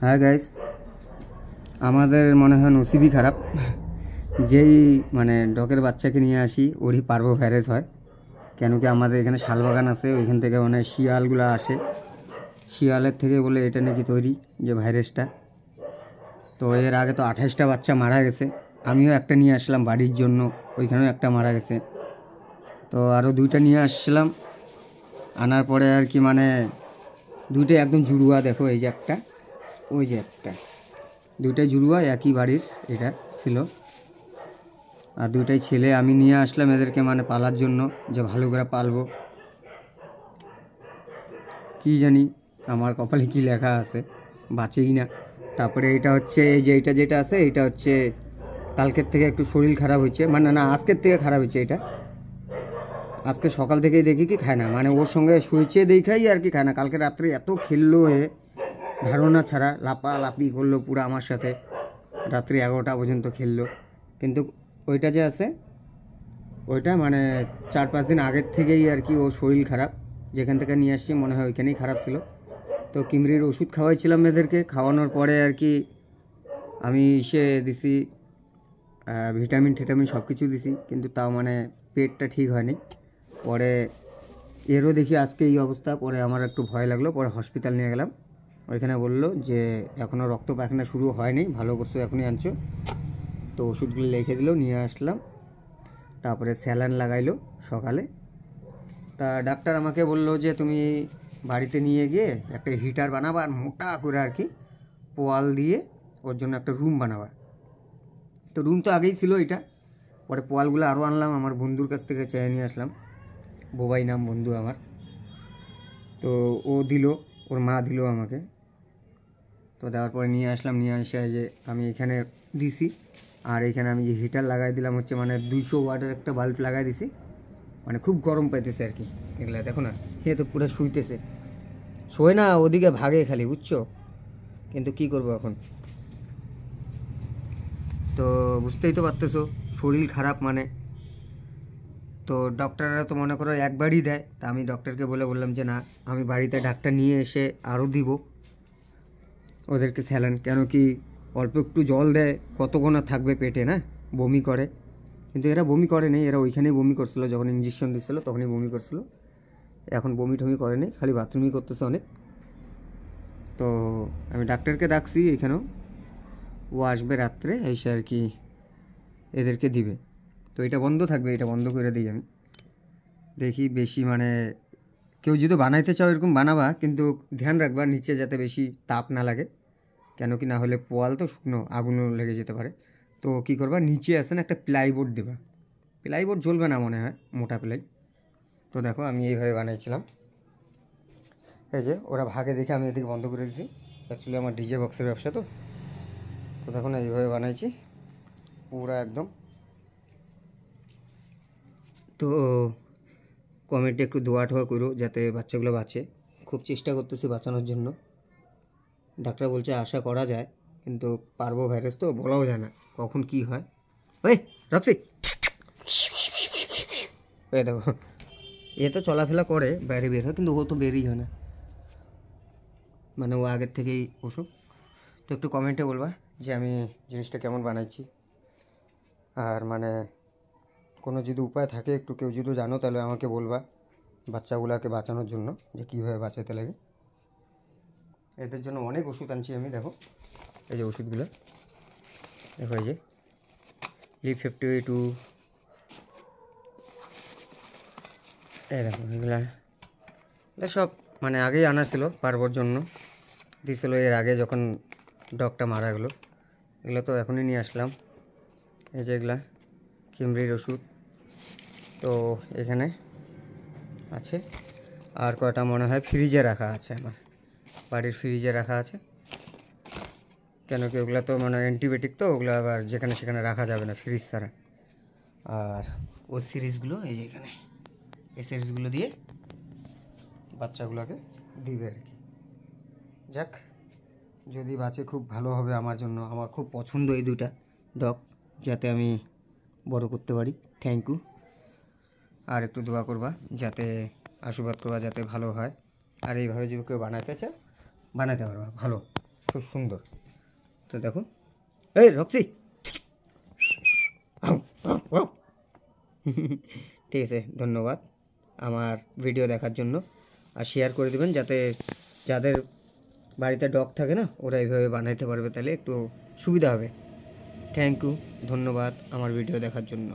হ্যাঁ গাইস, আমাদের মনে হয় নসিবই খারাপ। যেই ডগের বাচ্চাকে নিয়ে আসি ওরই পার্বো ভাইরাস হয়। কেন কি আমাদের এখানে শালবাগান আছে, ওইখান থেকে শিয়ালগুলো আসে। শিয়ালের থেকে বলে এটা নাকি তৈরি যে ভাইরাসটা। তো এর আগে তো 28টা বাচ্চা মারা গেছে। আমিও একটা নিয়ে আসলাম বাড়ির জন্য, ওইখানেও একটা মারা গেছে। তো আরও 2টা নিয়ে আসছিলাম, আনার পরে আর কি দুইটা একদম জুড়ুয়া। দেখো এই যে একটা, ওই যে একটা, দুইটাই জুড়ুয়া, একই বাড়ির এটা ছিল। আর দুইটাই ছেলে। আমি নিয়ে আসলাম এদেরকে পালার জন্য, যে ভালো করে পালবো। কি জানি আমার কপালে কি লেখা আছে, বাঁচেই না। তারপরে এটা হচ্ছে এই যে যেটা আছে, এটা হচ্ছে কালকের থেকে একটু শরীর খারাপ হয়েছে, না আজকের থেকে খারাপ হয়েছে। এটা আজকে সকাল থেকেই দেখি কি খায় না, ওর সঙ্গে শুয়েছে দেখাই আর কি খায় না। কালকে রাত্রে এত খেললো, ধারণা ছাড়া লাপালাপি করলো পুরো আমার সাথে, রাত্রি 11টা পর্যন্ত খেললো। কিন্তু ওইটা যে আছে, ওইটা 4-5 দিন আগের থেকেই আর কি ওর শরীর খারাপ। যেখান থেকে নিয়ে আসছি মনে হয় ওইখানেই খারাপ ছিল। তো কিমরির ওষুধ খাওয়াইছিলাম এদেরকে, খাওয়ানোর পরে আর কি আমি দিছি ভিটামিন টিটামিন সব কিছু দিছি, কিন্তু তাও পেটটা ঠিক হয়নি। পরে এরও দেখি আজকে এই অবস্থা। পরে আমার একটু ভয় লাগলো, পরে হসপিটাল নিয়ে গেলাম। ওইখানে বললো যে এখনও রক্ত পায়খানা শুরু হয়নি, ভালো করছো এখনই আনছো। তো ওষুধগুলো লিখে দিল, নিয়ে আসলাম। তারপরে স্যালাইন লাগাইলো সকালে। তা ডাক্তার আমাকে বললো যে তুমি বাড়িতে নিয়ে গিয়ে একটা হিটার বানাবা, আর মোটা করে আর কি পোয়াল দিয়ে ওর জন্য একটা রুম বানাবা। তো রুম তো আগেই ছিল এটা, পরে পোয়ালগুলো আরও আনলাম, আমার বন্ধুর কাছ থেকে চেয়ে নিয়ে আসলাম। বোবাই নাম বন্ধু আমার। তো ও দিল, ওর মা দিল আমাকে। তো দেওয়ার পরে নিয়ে আসলাম, নিয়ে এসে যে আমি এখানে দিছি। আর এখানে আমি যে হিটার লাগাই দিলাম হচ্ছে 200 ওয়াটের একটা বাল্ব লাগাই দিছি। খুব গরম পাইতেছে আর কি। এগুলা দেখো না, তো পুরো শুইতেছে, শোয় না, ওদিকে ভাগে খালি, বুঝছো। কিন্তু কি করব এখন, তো বুঝতেই তো পারতেছো শরীর খারাপ তো ডক্টররা তো মনে করো একবারই দেয়। তা আমি ডক্টরকে বললাম যে না, আমি বাড়িতে ডাক্তার নিয়ে এসে আরও দিব ওদেরকে স্যালাইন। কেন কি অল্প একটু জল দেয়, কতক্ষণ আর থাকবে পেটে, না বমি করে। কিন্তু এরা বমি করে নেই, এরা ওইখানেই বমি করছিল, যখন ইঞ্জেকশন দিচ্ছিলো তখনই বমি করছিল। এখন বমি টমি করে নেই, খালি বাথরুমই করতেছে অনেক। তো আমি ডাক্তারকে ডাকছি এখানেও, ও আসবে রাত্রে এসে আর কি এদেরকে দিবে। তো এটা বন্ধ থাকবে, এটা বন্ধ করে দিই আমি। দেখি বেশি কেউ যদি বানাইতে চাও এরকম বানাবা, কিন্তু ধ্যান রাখবা নিচে যাতে বেশি তাপ না লাগে। কেন কি না হলে পোয়াল তো শুকনো, আগুনও লেগে যেতে পারে। তো কী করবা, নিচে আসেন একটা প্লাইবোর্ড দেবা। প্লাইবোর্ড জ্বলবে না মনে হয়, মোটা প্লাই। তো দেখো আমি এইভাবে বানাইছিলাম। এই যে ওরা ভাগে দেখে আমি এদিকে বন্ধ করে দিয়েছি। অ্যাকচুয়ালি আমার ডিজে বক্সের ব্যবসা তো দেখো না এইভাবে বানাইছি পুরা একদম। তো কমেন্টে একটু দোয়া টোয়া করো যাতে বাচ্চাগুলো বাঁচে। খুব চেষ্টা করতেছি বাঁচানোর জন্য। ডাক্তার বলছে আশা করা যায়, কিন্তু পার্বো ভাইরাস তো বলাও যায় না কখন কি হয়। ওই রাখছি, ওই দেখো এ তো চলাফেরা করে, বাইরে বের হয়, কিন্তু ও তো বেরই হয় না। ও আগের থেকেই অসুখ। তো একটু কমেন্টে বলবা যে আমি জিনিসটা কেমন বানাইছি। আর কোনো যদি উপায় থাকে, একটু কেউ যদি জানো তাহলে আমাকে বলবা বাচ্চাগুলোকে বাঁচানোর জন্য, যে কীভাবে বাঁচাতে লাগে। এদের জন্য অনেক ওষুধ আনছি আমি। দেখো এই যে ওষুধগুলো, দেখো এই যে লিপ 52, এই দেখো এগুলা সব আগেই আনা ছিল, পারবোর জন্য দিয়েছিল এর আগে যখন ডগটা মারা গেলো। এগুলো তো এখনই নিয়ে আসলাম। এই যে এগুলা কিমরির ওষুধ তো এখানে আছে। আর কয়টা মনে হয় ফ্রিজে রাখা আছে, আমার বাড়ির ফ্রিজে রাখা আছে। কেন কি ওগুলো তো অ্যান্টিবায়োটিক, তো ওগুলো আবার যেখানে সেখানে রাখা যাবে না ফ্রিজ ছাড়া। আর ও সিরিজগুলো এই যে এখানে, এই সিরিজগুলো দিয়ে বাচ্চাগুলোকে দিবে আর কি। যাক, যদি বাঁচে খুব ভালো হবে আমার জন্য। আমার খুব পছন্দ এই দুইটা ডগ, যাতে আমি বড় করতে পারি। Thank you. আর একটু দোয়া করবা, যাতে আশীর্বাদ করবা যাতে ভালো হয়। আর এইভাবে যদি কেউ বানাতে চায় বানাতে পারবা ভালো। কত সুন্দর। তো দেখো, এই রক্সি, ঠিক আছে, ধন্যবাদ আমার ভিডিও দেখার জন্য। আর শেয়ার করে দেবেন যাতে যাদের বাড়িতে ডগ থাকে না ওরা এইভাবে বানাইতে পারবে, তাহলে একটু সুবিধা হবে। থ্যাংক ইউ, ধন্যবাদ আমার ভিডিও দেখার জন্য।